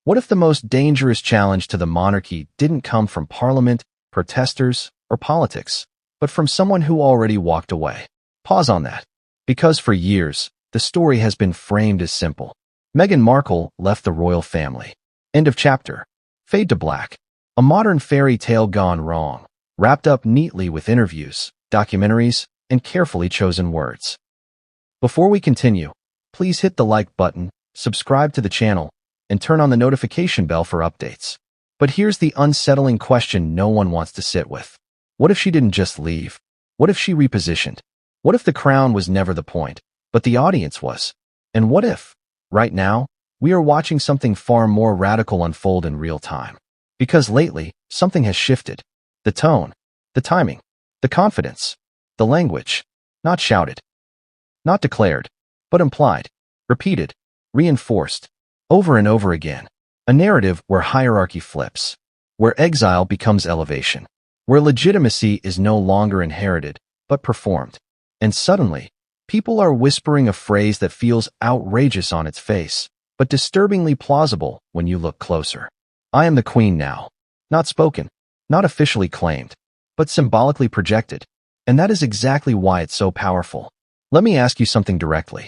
What if the most dangerous challenge to the monarchy didn't come from parliament, protesters, or politics, but from someone who already walked away? Pause on that. Because for years, the story has been framed as simple. Meghan Markle left the royal family. End of chapter. Fade to black. A modern fairy tale gone wrong, wrapped up neatly with interviews, documentaries, and carefully chosen words. Before we continue, please hit the like button, subscribe to the channel, and turn on the notification bell for updates. But here's the unsettling question no one wants to sit with. What if she didn't just leave? What if she repositioned? What if the crown was never the point, but the audience was? And what if, right now, we are watching something far more radical unfold in real time? Because lately, something has shifted. The tone, the timing, the confidence, the language. Not shouted, not declared, but implied, repeated, reinforced, over and over again. A narrative where hierarchy flips, where exile becomes elevation, where legitimacy is no longer inherited, but performed. And suddenly, people are whispering a phrase that feels outrageous on its face, but disturbingly plausible when you look closer. I am the queen now. Not spoken, not officially claimed, but symbolically projected. And that is exactly why it's so powerful. Let me ask you something directly.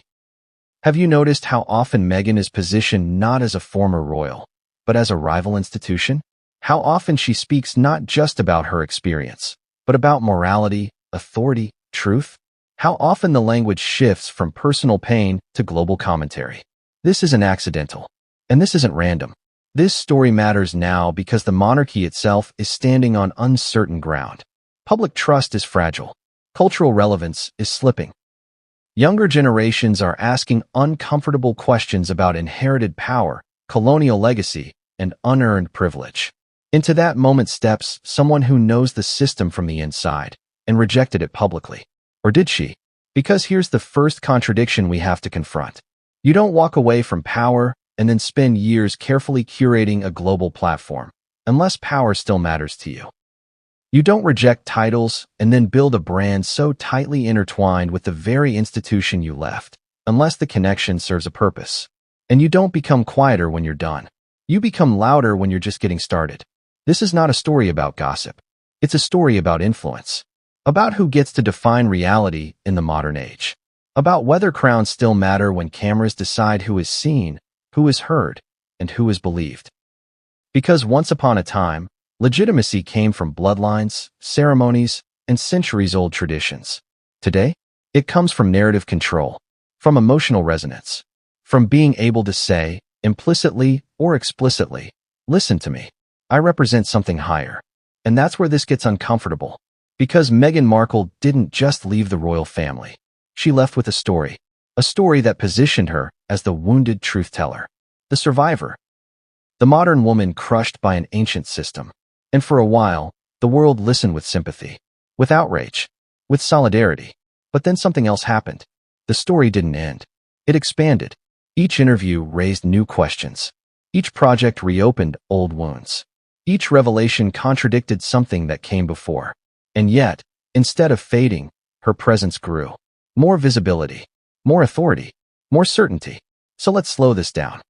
Have you noticed how often Meghan is positioned not as a former royal, but as a rival institution? How often she speaks not just about her experience, but about morality, authority, truth? How often the language shifts from personal pain to global commentary? This isn't accidental, and this isn't random. This story matters now because the monarchy itself is standing on uncertain ground. Public trust is fragile. Cultural relevance is slipping. Younger generations are asking uncomfortable questions about inherited power, colonial legacy, and unearned privilege. Into that moment steps someone who knows the system from the inside and rejected it publicly. Or did she? Because here's the first contradiction we have to confront. You don't walk away from power and then spend years carefully curating a global platform, unless power still matters to you. You don't reject titles and then build a brand so tightly intertwined with the very institution you left, unless the connection serves a purpose. And you don't become quieter when you're done. You become louder when you're just getting started. This is not a story about gossip. It's a story about influence. About who gets to define reality in the modern age. About whether crowns still matter when cameras decide who is seen, who is heard, and who is believed. Because once upon a time, legitimacy came from bloodlines, ceremonies, and centuries-old traditions. Today, it comes from narrative control, from emotional resonance, from being able to say, implicitly or explicitly, listen to me, I represent something higher. And that's where this gets uncomfortable. Because Meghan Markle didn't just leave the royal family. She left with a story that positioned her as the wounded truth-teller, the survivor, the modern woman crushed by an ancient system. And for a while, the world listened with sympathy, with outrage, with solidarity. But then something else happened. The story didn't end. It expanded. Each interview raised new questions. Each project reopened old wounds. Each revelation contradicted something that came before. And yet, instead of fading, her presence grew. More visibility, more authority, more certainty. So let's slow this down.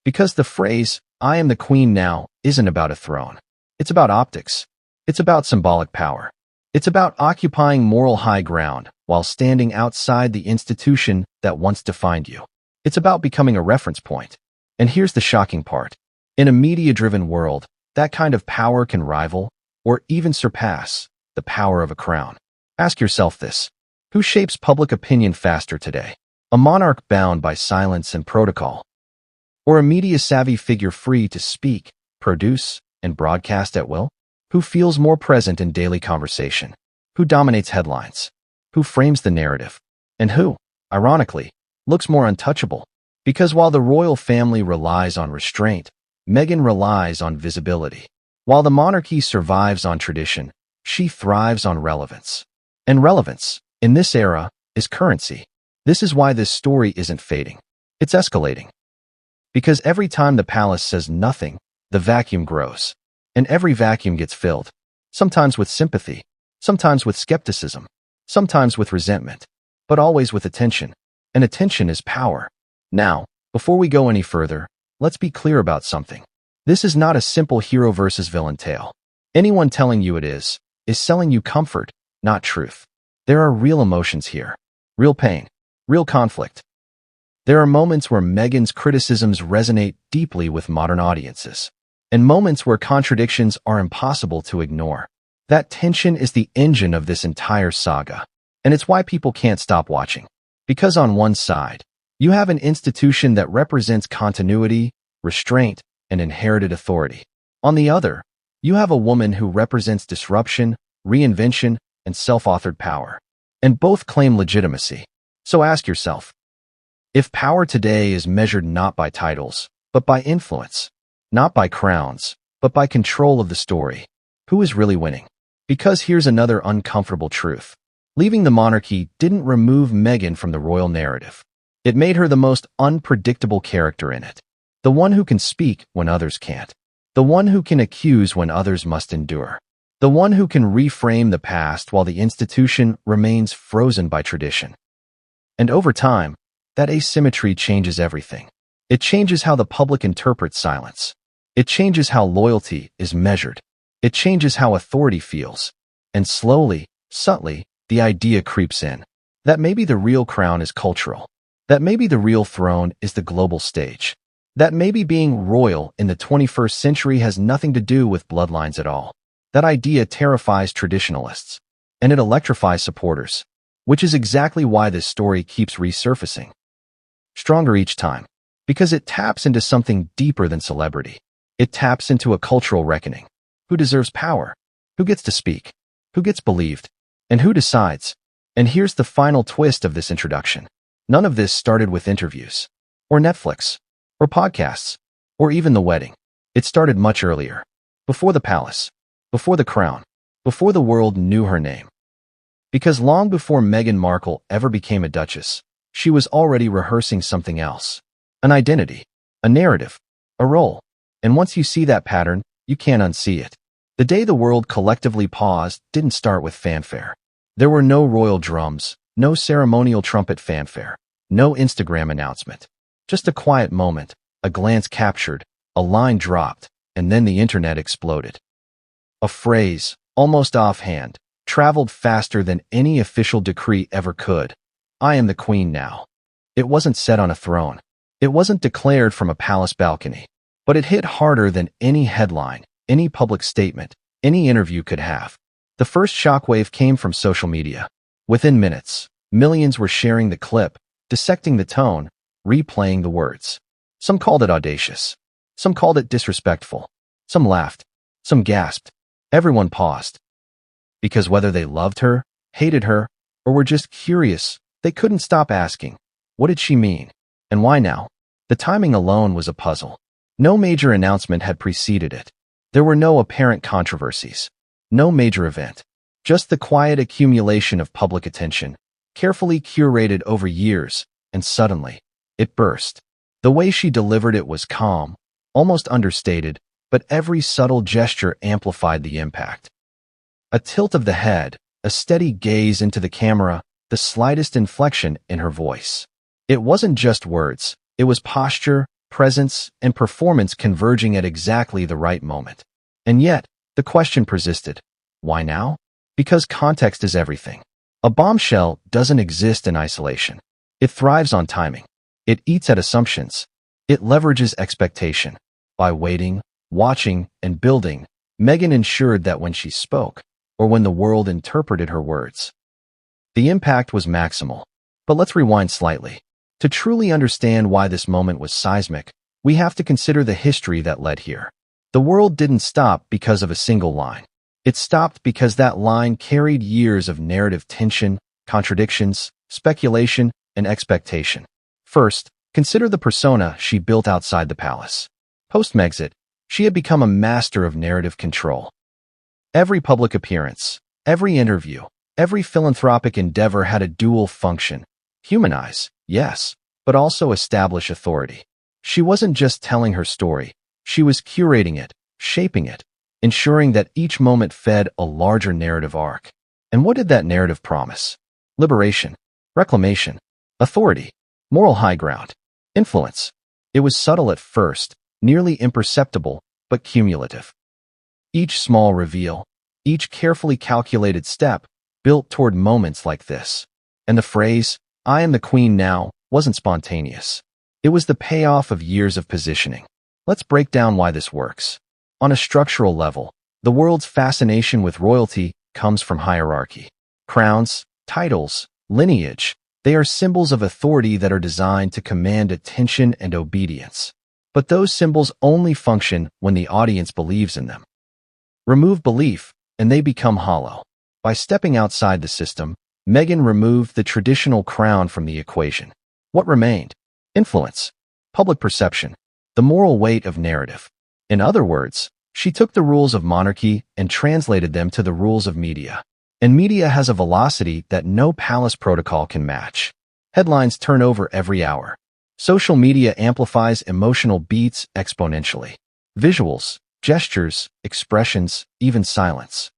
Because the phrase, I am the queen now, isn't about a throne. It's about optics. It's about symbolic power. It's about occupying moral high ground while standing outside the institution that once defined you. It's about becoming a reference point. And here's the shocking part. In a media-driven world, that kind of power can rival, or even surpass, the power of a crown. Ask yourself this. Who shapes public opinion faster today? A monarch bound by silence and protocol? Or a media-savvy figure free to speak, produce, and broadcast at will? Who feels more present in daily conversation? Who dominates headlines? Who frames the narrative? And who, ironically, looks more untouchable? Because while the royal family relies on restraint, Meghan relies on visibility. While the monarchy survives on tradition, she thrives on relevance. And relevance, in this era, is currency. This is why this story isn't fading. It's escalating. Because every time the palace says nothing, the vacuum grows. And every vacuum gets filled. Sometimes with sympathy, sometimes with skepticism, sometimes with resentment, but always with attention. And attention is power. Now, before we go any further, let's be clear about something. This is not a simple hero versus villain tale. Anyone telling you it is selling you comfort, not truth. There are real emotions here. Real pain. Real conflict. There are moments where Meghan's criticisms resonate deeply with modern audiences, and moments where contradictions are impossible to ignore. That tension is the engine of this entire saga, and it's why people can't stop watching. Because on one side, you have an institution that represents continuity, restraint, and inherited authority. On the other, you have a woman who represents disruption, reinvention, and self-authored power. And both claim legitimacy. So ask yourself, if power today is measured not by titles, but by influence, not by crowns, but by control of the story, who is really winning? Because here's another uncomfortable truth. Leaving the monarchy didn't remove Meghan from the royal narrative. It made her the most unpredictable character in it. The one who can speak when others can't. The one who can accuse when others must endure. The one who can reframe the past while the institution remains frozen by tradition. And over time, that asymmetry changes everything. It changes how the public interprets silence. It changes how loyalty is measured. It changes how authority feels. And slowly, subtly, the idea creeps in that maybe the real crown is cultural. That maybe the real throne is the global stage. That maybe being royal in the 21st century has nothing to do with bloodlines at all. That idea terrifies traditionalists, and it electrifies supporters, which is exactly why this story keeps resurfacing. Stronger each time, because it taps into something deeper than celebrity. It taps into a cultural reckoning. Who deserves power? Who gets to speak? Who gets believed? And who decides? And here's the final twist of this introduction. None of this started with interviews, or Netflix, or podcasts, or even the wedding. It started much earlier, before the palace, before the crown, before the world knew her name. Because long before Meghan Markle ever became a duchess, she was already rehearsing something else. An identity, a narrative, a role. And once you see that pattern, you can't unsee it. The day the world collectively paused didn't start with fanfare. There were no royal drums, no ceremonial trumpet fanfare, no Instagram announcement. Just a quiet moment, a glance captured, a line dropped, and then the internet exploded. A phrase, almost offhand, traveled faster than any official decree ever could. I am the queen now. It wasn't said on a throne. It wasn't declared from a palace balcony. But it hit harder than any headline, any public statement, any interview could have. The first shockwave came from social media. Within minutes, millions were sharing the clip, dissecting the tone, replaying the words. Some called it audacious. Some called it disrespectful. Some laughed. Some gasped. Everyone paused. Because whether they loved her, hated her, or were just curious, they couldn't stop asking, what did she mean? And why now? The timing alone was a puzzle. No major announcement had preceded it. There were no apparent controversies. No major event. Just the quiet accumulation of public attention, carefully curated over years, and suddenly, it burst. The way she delivered it was calm, almost understated, but every subtle gesture amplified the impact. A tilt of the head, a steady gaze into the camera, the slightest inflection in her voice. It wasn't just words, it was posture, presence, and performance converging at exactly the right moment. And yet, the question persisted. Why now? Because context is everything. A bombshell doesn't exist in isolation. It thrives on timing. It eats at assumptions. It leverages expectation. By waiting, watching, and building, Meghan ensured that when she spoke, or when the world interpreted her words, the impact was maximal. But let's rewind slightly. To truly understand why this moment was seismic, we have to consider the history that led here. The world didn't stop because of a single line. It stopped because that line carried years of narrative tension, contradictions, speculation, and expectation. First, consider the persona she built outside the palace. Post-Megxit, she had become a master of narrative control. Every public appearance, every interview, every philanthropic endeavor had a dual function. Humanize, yes, but also establish authority. She wasn't just telling her story. She was curating it, shaping it, ensuring that each moment fed a larger narrative arc. And what did that narrative promise? Liberation, reclamation, authority, moral high ground, influence. It was subtle at first, nearly imperceptible, but cumulative. Each small reveal, each carefully calculated step, built toward moments like this. And the phrase, "I am the queen now," wasn't spontaneous. It was the payoff of years of positioning. Let's break down why this works. On a structural level, the world's fascination with royalty comes from hierarchy. Crowns, titles, lineage, they are symbols of authority that are designed to command attention and obedience. But those symbols only function when the audience believes in them. Remove belief, and they become hollow. By stepping outside the system, Meghan removed the traditional crown from the equation. What remained? Influence, public perception, the moral weight of narrative. In other words, she took the rules of monarchy and translated them to the rules of media. And media has a velocity that no palace protocol can match. Headlines turn over every hour. Social media amplifies emotional beats exponentially. Visuals, gestures, expressions, even silence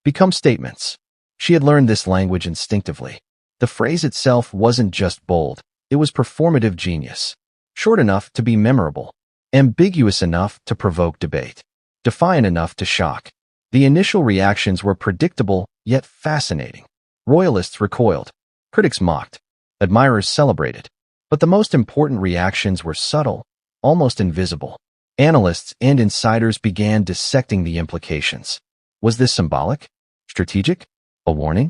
become statements. She had learned this language instinctively. The phrase itself wasn't just bold, it was performative genius. Short enough to be memorable, ambiguous enough to provoke debate, defiant enough to shock. The initial reactions were predictable, yet fascinating. Royalists recoiled, critics mocked, admirers celebrated. But the most important reactions were subtle, almost invisible. Analysts and insiders began dissecting the implications. Was this symbolic? Strategic? A warning?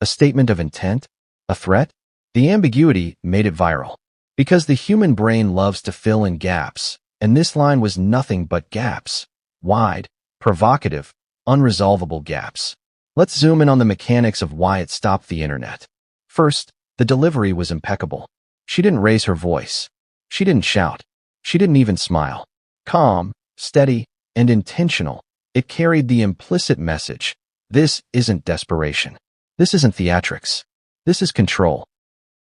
A statement of intent? A threat? The ambiguity made it viral. Because the human brain loves to fill in gaps, and this line was nothing but gaps. Wide, provocative, unresolvable gaps. Let's zoom in on the mechanics of why it stopped the internet. First, the delivery was impeccable. She didn't raise her voice. She didn't shout. She didn't even smile. Calm, steady, and intentional, it carried the implicit message. This isn't desperation. This isn't theatrics. This is control.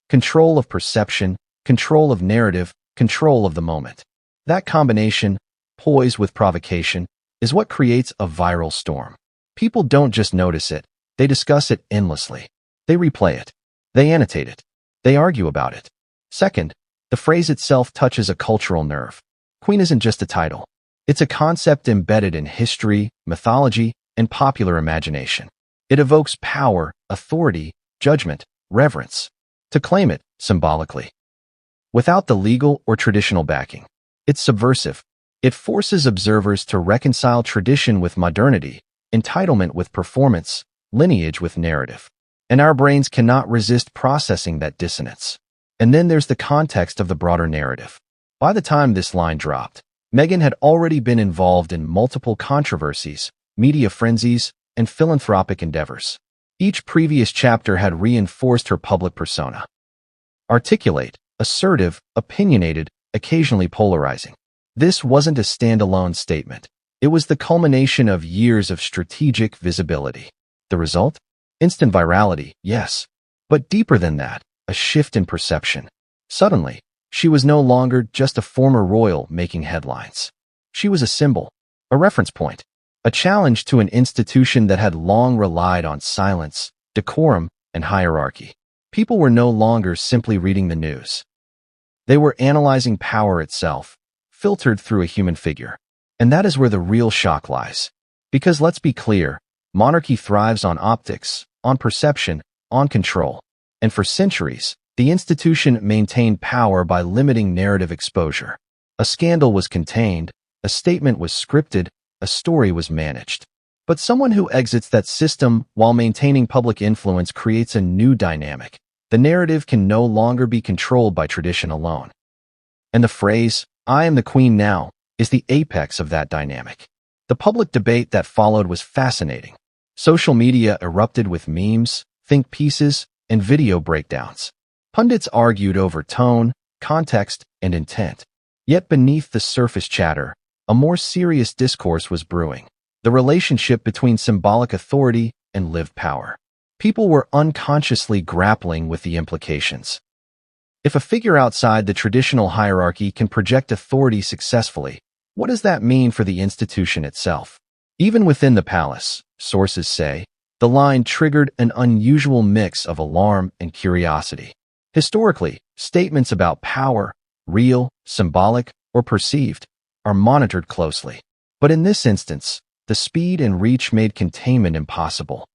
Control of perception, control of narrative, control of the moment. That combination, poise with provocation, is what creates a viral storm. People don't just notice it, they discuss it endlessly. They replay it. They annotate it. They argue about it. Second, the phrase itself touches a cultural nerve. Queen isn't just a title. It's a concept embedded in history, mythology, and popular imagination. It evokes power, authority, judgment, reverence. To claim it, symbolically. Without the legal or traditional backing, it's subversive. It forces observers to reconcile tradition with modernity, entitlement with performance, lineage with narrative. And our brains cannot resist processing that dissonance. And then there's the context of the broader narrative. By the time this line dropped, Meghan had already been involved in multiple controversies, media frenzies, and philanthropic endeavors. Each previous chapter had reinforced her public persona. Articulate, assertive, opinionated, occasionally polarizing. This wasn't a standalone statement. It was the culmination of years of strategic visibility. The result? Instant virality, yes. But deeper than that, a shift in perception. Suddenly, she was no longer just a former royal making headlines. She was a symbol, a reference point, a challenge to an institution that had long relied on silence, decorum, and hierarchy. People were no longer simply reading the news. They were analyzing power itself, filtered through a human figure. And that is where the real shock lies. Because let's be clear, monarchy thrives on optics, on perception, on control. And for centuries, the institution maintained power by limiting narrative exposure. A scandal was contained, a statement was scripted, a story was managed. But someone who exits that system while maintaining public influence creates a new dynamic. The narrative can no longer be controlled by tradition alone. And the phrase, "I am the queen now," is the apex of that dynamic. The public debate that followed was fascinating. Social media erupted with memes, think pieces, and video breakdowns. Pundits argued over tone, context, and intent. Yet beneath the surface chatter, a more serious discourse was brewing. The relationship between symbolic authority and lived power. People were unconsciously grappling with the implications. If a figure outside the traditional hierarchy can project authority successfully, what does that mean for the institution itself? Even within the palace, sources say, the line triggered an unusual mix of alarm and curiosity. Historically, statements about power, real, symbolic, or perceived, are monitored closely. But in this instance, the speed and reach made containment impossible.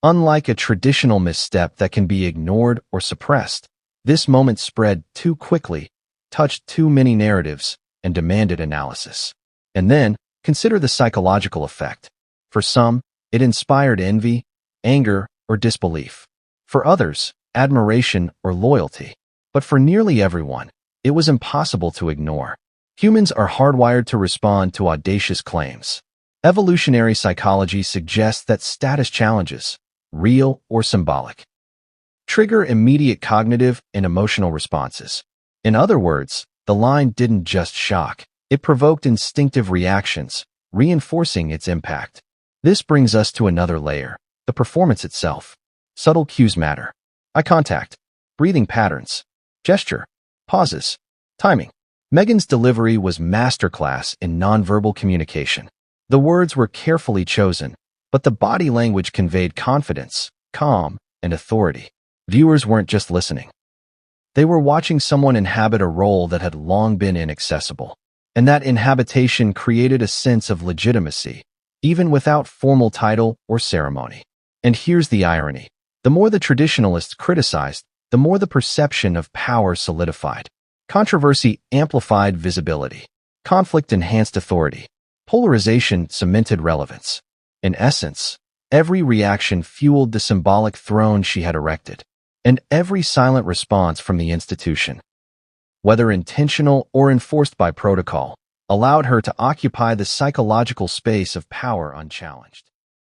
Unlike a traditional misstep that can be ignored or suppressed, this moment spread too quickly, touched too many narratives, and demanded analysis. And then, consider the psychological effect. For some, it inspired envy, anger, or disbelief. For others, admiration or loyalty. But for nearly everyone, it was impossible to ignore. Humans are hardwired to respond to audacious claims. Evolutionary psychology suggests that status challenges, real or symbolic, trigger immediate cognitive and emotional responses. In other words, the line didn't just shock, it provoked instinctive reactions, reinforcing its impact. This brings us to another layer, the performance itself. Subtle cues matter. Eye contact, breathing patterns, gesture, pauses, timing. Meghan's delivery was masterclass in nonverbal communication. The words were carefully chosen, but the body language conveyed confidence, calm, and authority. Viewers weren't just listening. They were watching someone inhabit a role that had long been inaccessible. And that inhabitation created a sense of legitimacy, even without formal title or ceremony. And here's the irony. The more the traditionalists criticized, the more the perception of power solidified. Controversy amplified visibility. Conflict enhanced authority. Polarization cemented relevance. In essence, every reaction fueled the symbolic throne she had erected, and every silent response from the institution, whether intentional or enforced by protocol, allowed her to occupy the psychological space of power unchallenged.